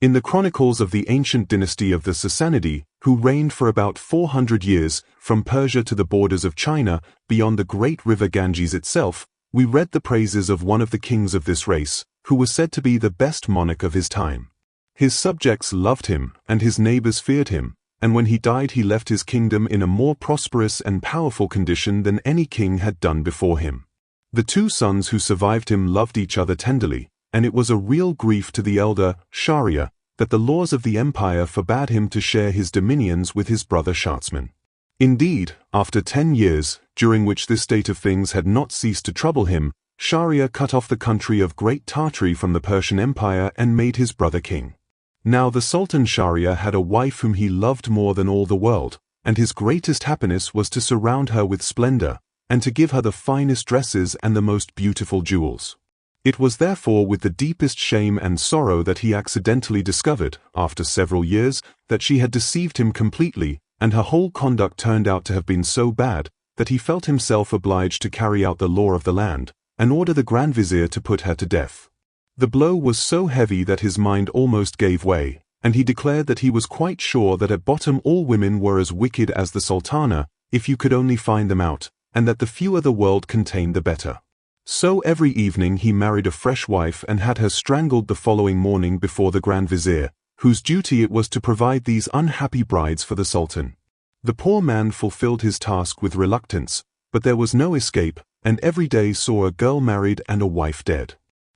In the chronicles of the ancient dynasty of the Sassanidi, who reigned for about 400 years, from Persia to the borders of China, beyond the great river Ganges itself, we read the praises of one of the kings of this race, who was said to be the best monarch of his time. His subjects loved him, and his neighbors feared him, and when he died he left his kingdom in a more prosperous and powerful condition than any king had done before him. The two sons who survived him loved each other tenderly, and it was a real grief to the elder, Shahryar, that the laws of the empire forbade him to share his dominions with his brother Shahsman. Indeed, after 10 years, during which this state of things had not ceased to trouble him, Shahryar cut off the country of Great Tartary from the Persian Empire and made his brother king. Now the Sultan Shahryar had a wife whom he loved more than all the world, and his greatest happiness was to surround her with splendor, and to give her the finest dresses and the most beautiful jewels. It was therefore with the deepest shame and sorrow that he accidentally discovered, after several years, that she had deceived him completely, and her whole conduct turned out to have been so bad, that he felt himself obliged to carry out the law of the land, and order the Grand Vizier to put her to death. The blow was so heavy that his mind almost gave way, and he declared that he was quite sure that at bottom all women were as wicked as the Sultana, if you could only find them out, and that the fewer the world contained the better. So every evening he married a fresh wife and had her strangled the following morning before the Grand Vizier, whose duty it was to provide these unhappy brides for the Sultan. The poor man fulfilled his task with reluctance, but there was no escape, and every day saw a girl married and a wife dead.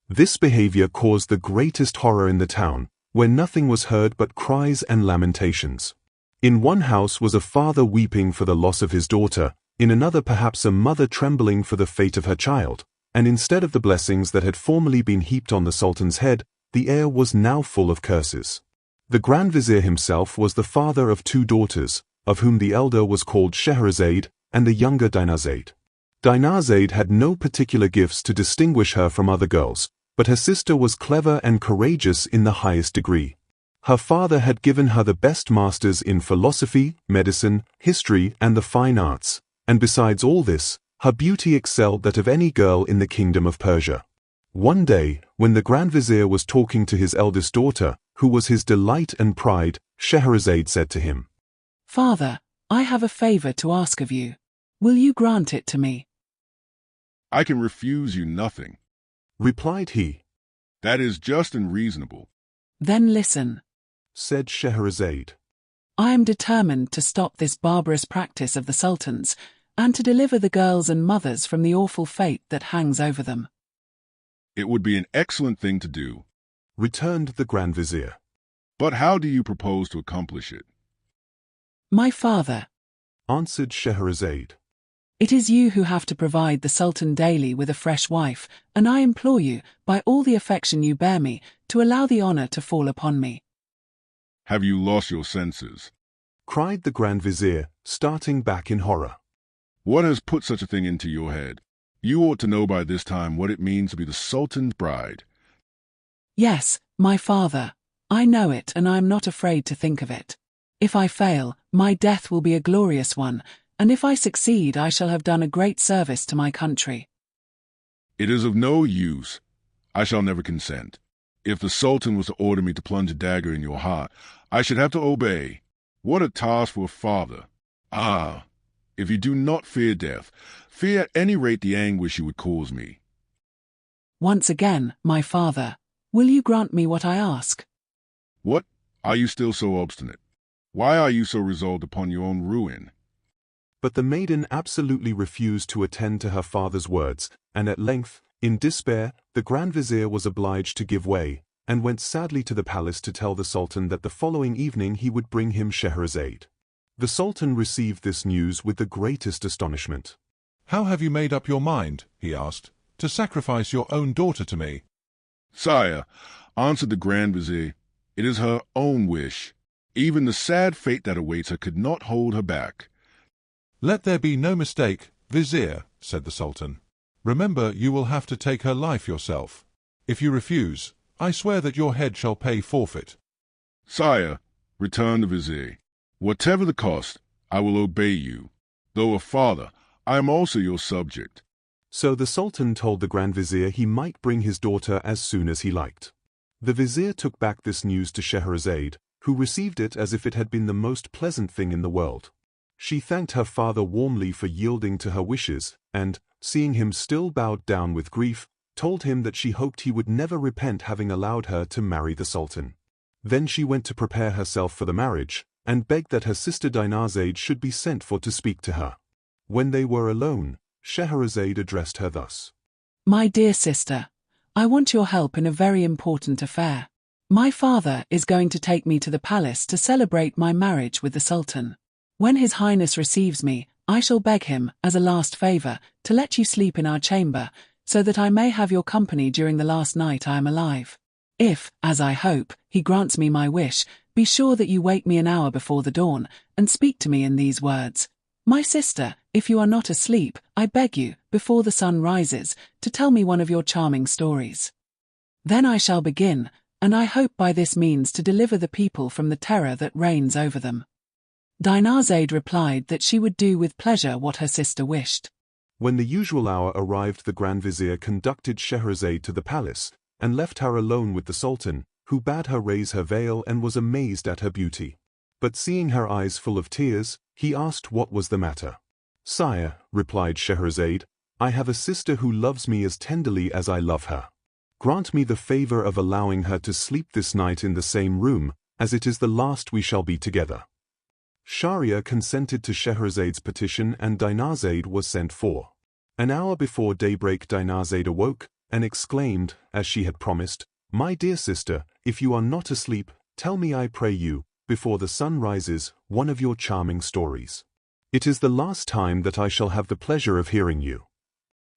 This behavior caused the greatest horror in the town, where nothing was heard but cries and lamentations. In one house was a father weeping for the loss of his daughter, in another perhaps a mother trembling for the fate of her child, and instead of the blessings that had formerly been heaped on the Sultan's head, the air was now full of curses. The Grand Vizier himself was the father of 2 daughters, of whom the elder was called Scheherazade, and the younger Dinarzade. Dinarzade had no particular gifts to distinguish her from other girls, but her sister was clever and courageous in the highest degree. Her father had given her the best masters in philosophy, medicine, history, and the fine arts, and besides all this, her beauty excelled that of any girl in the kingdom of Persia. One day, when the Grand Vizier was talking to his eldest daughter, who was his delight and pride, Scheherazade said to him, "Father, I have a favor to ask of you. Will you grant it to me?" "I can refuse you nothing," replied he. "That is just and reasonable." "Then listen," said Scheherazade. "I am determined to stop this barbarous practice of the Sultans, and to deliver the girls and mothers from the awful fate that hangs over them." "It would be an excellent thing to do," returned the Grand Vizier. "But how do you propose to accomplish it?" "My father," answered Scheherazade, "it is you who have to provide the Sultan daily with a fresh wife, and I implore you, by all the affection you bear me, to allow the honor to fall upon me." "Have you lost your senses?" cried the Grand Vizier, starting back in horror. "What has put such a thing into your head? You ought to know by this time what it means to be the Sultan's bride." "Yes, my father, I know it, and I am not afraid to think of it. If I fail, my death will be a glorious one, and if I succeed I shall have done a great service to my country." "It is of no use. I shall never consent. If the Sultan was to order me to plunge a dagger in your heart, I should have to obey. What a task for a father! Ah! If you do not fear death, fear at any rate the anguish you would cause me." "Once again, my father, will you grant me what I ask?" "What? Are you still so obstinate? Why are you so resolved upon your own ruin?" But the maiden absolutely refused to attend to her father's words, and at length, in despair, the Grand Vizier was obliged to give way, and went sadly to the palace to tell the Sultan that the following evening he would bring him Scheherazade. The Sultan received this news with the greatest astonishment. "How have you made up your mind," he asked, "to sacrifice your own daughter to me?" "Sire," answered the Grand Vizier, "it is her own wish. Even the sad fate that awaits her could not hold her back." "Let there be no mistake, Vizier," said the Sultan. "Remember, you will have to take her life yourself. If you refuse, I swear that your head shall pay forfeit." "Sire," returned the Vizier, "whatever the cost, I will obey you. Though a father, I am also your subject." So the Sultan told the Grand Vizier he might bring his daughter as soon as he liked. The vizier took back this news to Scheherazade, who received it as if it had been the most pleasant thing in the world. She thanked her father warmly for yielding to her wishes, and, seeing him still bowed down with grief, told him that she hoped he would never repent having allowed her to marry the Sultan. Then she went to prepare herself for the marriage, and begged that her sister Dinarzade should be sent for to speak to her. When they were alone, Scheherazade addressed her thus. My dear sister, I want your help in a very important affair. My father is going to take me to the palace to celebrate my marriage with the Sultan. When His Highness receives me, I shall beg him, as a last favor, to let you sleep in our chamber, so that I may have your company during the last night I am alive. If, as I hope, he grants me my wish, be sure that you wake me an hour before the dawn, and speak to me in these words. My sister, if you are not asleep, I beg you, before the sun rises, to tell me one of your charming stories. Then I shall begin, and I hope by this means to deliver the people from the terror that reigns over them. Dinarzade replied that she would do with pleasure what her sister wished. When the usual hour arrived, the Grand Vizier conducted Scheherazade to the palace, and left her alone with the Sultan, who bade her raise her veil and was amazed at her beauty. But seeing her eyes full of tears, he asked what was the matter. Sire, replied Scheherazade, I have a sister who loves me as tenderly as I love her. Grant me the favor of allowing her to sleep this night in the same room, as it is the last we shall be together. Shahryar consented to Scheherazade's petition, and Dinarzade was sent for. An hour before daybreak Dinarzade awoke, and exclaimed, as she had promised, My dear sister, if you are not asleep, tell me, I pray you, before the sun rises, one of your charming stories. It is the last time that I shall have the pleasure of hearing you.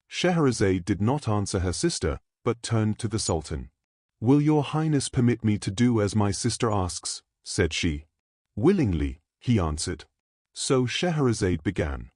Scheherazade did not answer her sister, but turned to the Sultan. Will your Highness permit me to do as my sister asks? Said she. Willingly, he answered. So Scheherazade began.